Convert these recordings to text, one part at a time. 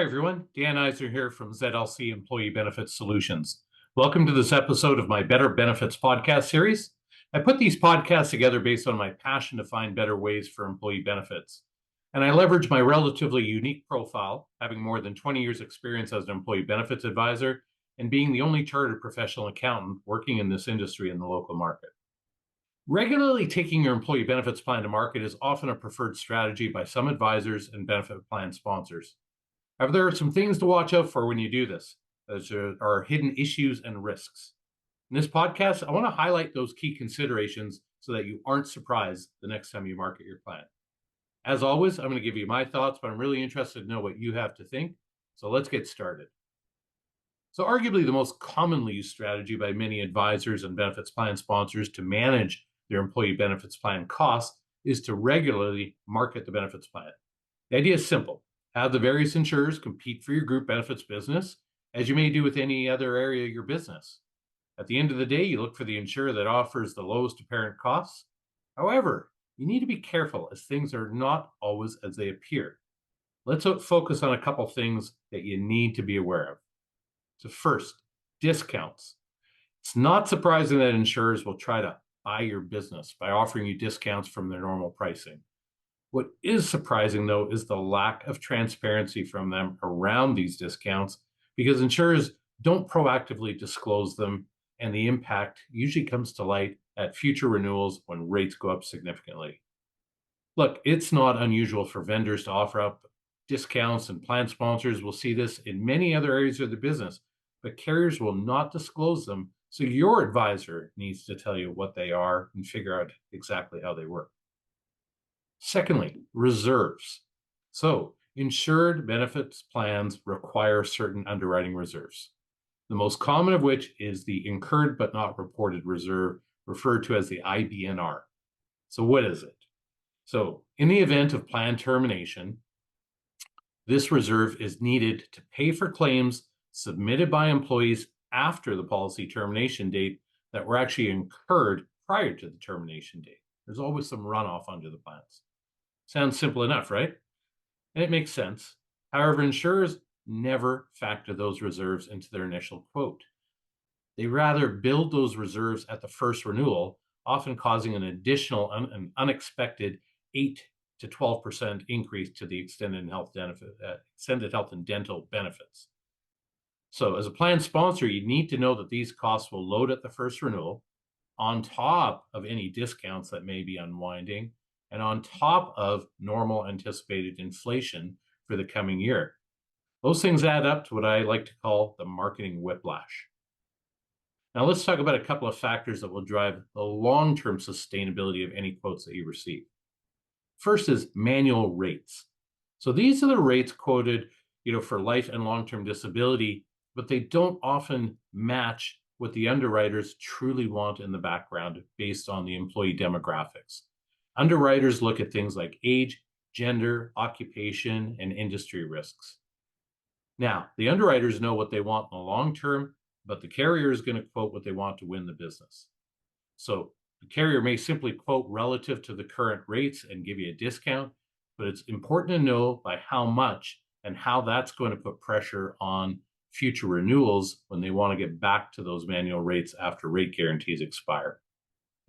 everyone. Dan Eisner here from ZLC Employee Benefits Solutions. Welcome to this episode of my Better Benefits podcast series. I put these podcasts together based on my passion to find better ways for employee benefits. And I leverage my relatively unique profile, having more than 20 years experience as an employee benefits advisor and being the only chartered professional accountant working in this industry in the local market. Regularly taking your employee benefits plan to market is often a preferred strategy by some advisors and benefit plan sponsors. However, there are some things to watch out for when you do this. There are hidden issues and risks. In this podcast, I want to highlight those key considerations so that you aren't surprised the next time you market your plan. As always, I'm going to give you my thoughts, but I'm really interested to know what you have to think. So let's get started. So arguably the most commonly used strategy by many advisors and benefits plan sponsors to manage their employee benefits plan costs is to regularly market the benefits plan. The idea is simple. Have the various insurers compete for your group benefits business, as you may do with any other area of your business. At the end of the day, you look for the insurer that offers the lowest apparent costs. However, you need to be careful as things are not always as they appear. Let's focus on a couple things that you need to be aware of. So first, discounts. It's not surprising that insurers will try to buy your business by offering you discounts from their normal pricing. What is surprising, though, is the lack of transparency from them around these discounts because insurers don't proactively disclose them, and the impact usually comes to light at future renewals when rates go up significantly. Look, it's not unusual for vendors to offer up discounts, and plan sponsors will see this in many other areas of the business, but carriers will not disclose them, so your advisor needs to tell you what they are and figure out exactly how they work. Secondly, reserves. So, insured benefits plans require certain underwriting reserves, the most common of which is the incurred but not reported reserve, referred to as the IBNR. So, what is it? So, in the event of plan termination, this reserve is needed to pay for claims submitted by employees after the policy termination date that were actually incurred prior to the termination date. There's always some runoff under the plans. Sounds simple enough, right? And it makes sense. However, insurers never factor those reserves into their initial quote. They rather build those reserves at the first renewal, often causing an additional an unexpected 8 to 12% increase to the extended health and dental benefits. So as a plan sponsor, you need to know that these costs will load at the first renewal on top of any discounts that may be unwinding, and on top of normal anticipated inflation for the coming year. Those things add up to what I like to call the marketing whiplash. Now let's talk about a couple of factors that will drive the long-term sustainability of any quotes that you receive. First is manual rates. So these are the rates quoted, for life and long-term disability, but they don't often match what the underwriters truly want in the background based on the employee demographics. Underwriters look at things like age, gender, occupation, and industry risks. Now, the underwriters know what they want in the long term, but the carrier is going to quote what they want to win the business. So the carrier may simply quote relative to the current rates and give you a discount, but it's important to know by how much and how that's going to put pressure on future renewals when they want to get back to those manual rates after rate guarantees expire.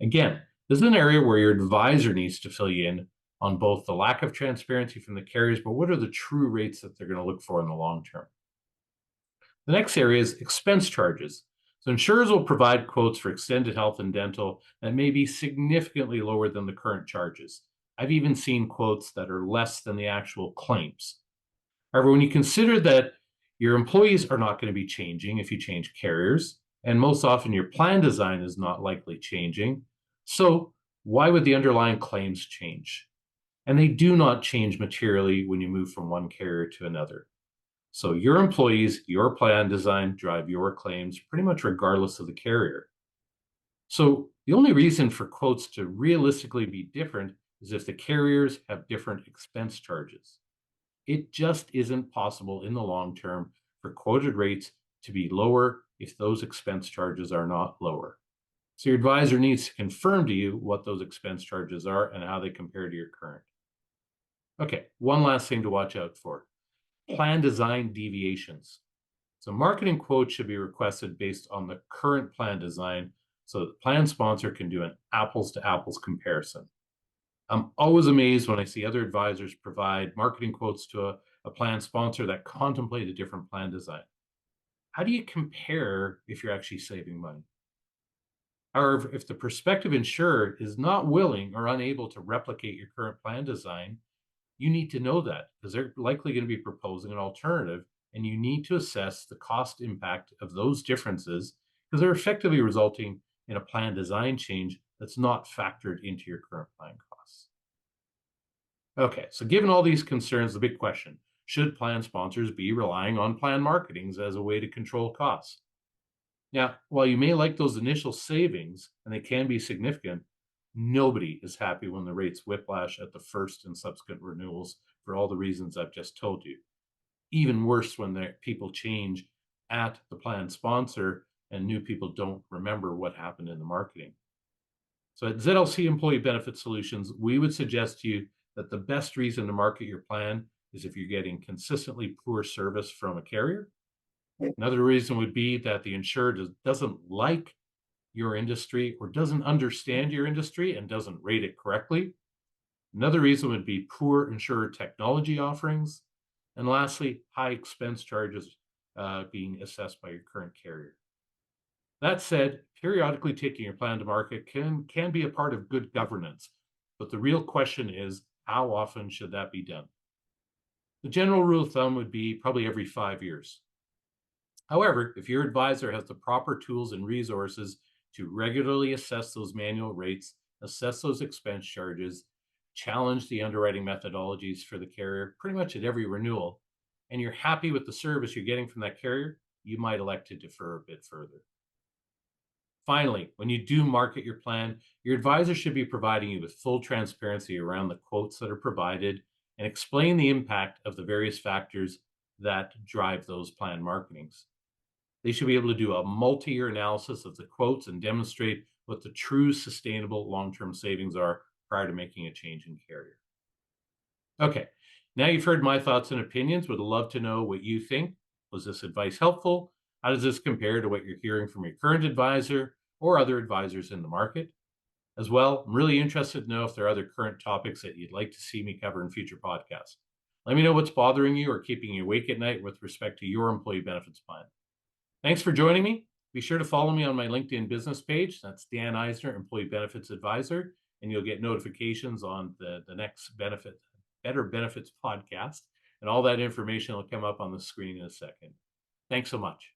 Again, this is an area where your advisor needs to fill you in on both the lack of transparency from the carriers, but what are the true rates that they're going to look for in the long term. The next area is expense charges. So insurers will provide quotes for extended health and dental that may be significantly lower than the current charges. I've even seen quotes that are less than the actual claims. However, when you consider that your employees are not going to be changing if you change carriers, and most often your plan design is not likely changing, so why would the underlying claims change? And they do not change materially when you move from one carrier to another. So your employees, your plan design drive your claims pretty much regardless of the carrier. So the only reason for quotes to realistically be different is if the carriers have different expense charges. It just isn't possible in the long term for quoted rates to be lower if those expense charges are not lower. So your advisor needs to confirm to you what those expense charges are and how they compare to your current. Okay, one last thing to watch out for. Plan design deviations. So marketing quotes should be requested based on the current plan design so the plan sponsor can do an apples to apples comparison. I'm always amazed when I see other advisors provide marketing quotes to a plan sponsor that contemplate a different plan design. How do you compare if you're actually saving money? However, if the prospective insurer is not willing or unable to replicate your current plan design, you need to know that because they're likely going to be proposing an alternative, and you need to assess the cost impact of those differences because they're effectively resulting in a plan design change that's not factored into your current plan costs. Okay, so given all these concerns, the big question, should plan sponsors be relying on plan marketings as a way to control costs? Now, while you may like those initial savings, and they can be significant, nobody is happy when the rates whiplash at the first and subsequent renewals for all the reasons I've just told you. Even worse when the people change at the plan sponsor and new people don't remember what happened in the marketing. So at ZLC Employee Benefit Solutions, we would suggest to you that the best reason to market your plan is if you're getting consistently poor service from a carrier. Another reason would be that the insurer doesn't like your industry or doesn't understand your industry and doesn't rate it correctly. Another reason would be poor insurer technology offerings. And lastly, high expense charges being assessed by your current carrier. That said, periodically taking your plan to market can be a part of good governance, but the real question is, how often should that be done? The general rule of thumb would be probably every 5 years. However, if your advisor has the proper tools and resources to regularly assess those manual rates, assess those expense charges, challenge the underwriting methodologies for the carrier pretty much at every renewal, and you're happy with the service you're getting from that carrier, you might elect to defer a bit further. Finally, when you do market your plan, your advisor should be providing you with full transparency around the quotes that are provided and explain the impact of the various factors that drive those plan marketings. They should be able to do a multi-year analysis of the quotes and demonstrate what the true sustainable long-term savings are prior to making a change in carrier. Okay, now you've heard my thoughts and opinions. Would love to know what you think. Was this advice helpful? How does this compare to what you're hearing from your current advisor or other advisors in the market? As well, I'm really interested to know if there are other current topics that you'd like to see me cover in future podcasts. Let me know what's bothering you or keeping you awake at night with respect to your employee benefits plan. Thanks for joining me. Be sure to follow me on my LinkedIn business page. That's Dan Eisner, Employee Benefits Advisor, and you'll get notifications on the next Better Benefits podcast. And all that information will come up on the screen in a second. Thanks so much.